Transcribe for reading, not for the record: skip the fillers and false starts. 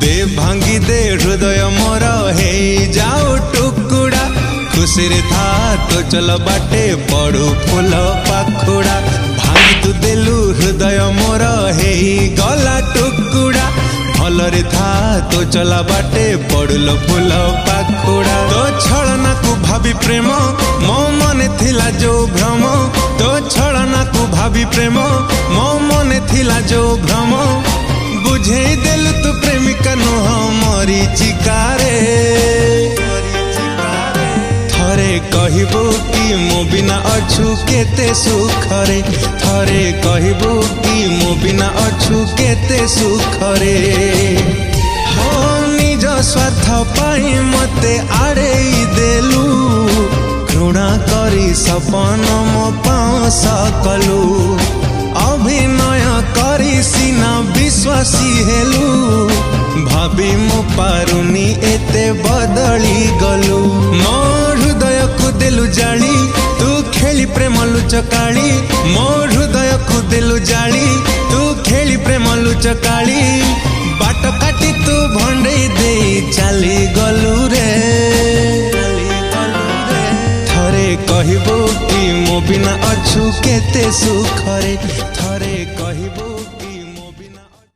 दे भांगी दे हृदय मोर हे जाओ टुकुड़ा खुशी रे था तो चल बाटे पड़ू फूल पाखुड़ा भांगी तू देलु हृदय मोर हे गला टुकुड़ा भलरे था तो चला बाटे पड़ुल फूल पाखुड़ा तो छलना को भाभी प्रेम मो मने थिला जो भ्रम तो छलना को भाभी प्रेम मो मने थिला जो भ्रम बुझे देलु तू प्रेमिका नुह मरी चिकारे थरे कहबू कि मो बिना अछु केते सुखरे थरे कहबू कि मो बिना अछु केते सुखरे हो निज स्वार्थ पाई मते आड़े देलु घृणा करी सपन मो पाँव सकलु अभिनय करी सीना विश्वासी हेलु भाभी मु पारुनी एते बदली गलु मो हृदय को देलु जाली तू खेली प्रेम लुचकाली मो हृदय को देलु जाली तू खेली प्रेम लुचकाली बाट काटी तू भंडे दे चली गलु रे थरे कहबू कि मो बिना अछु केते सुखरे थरे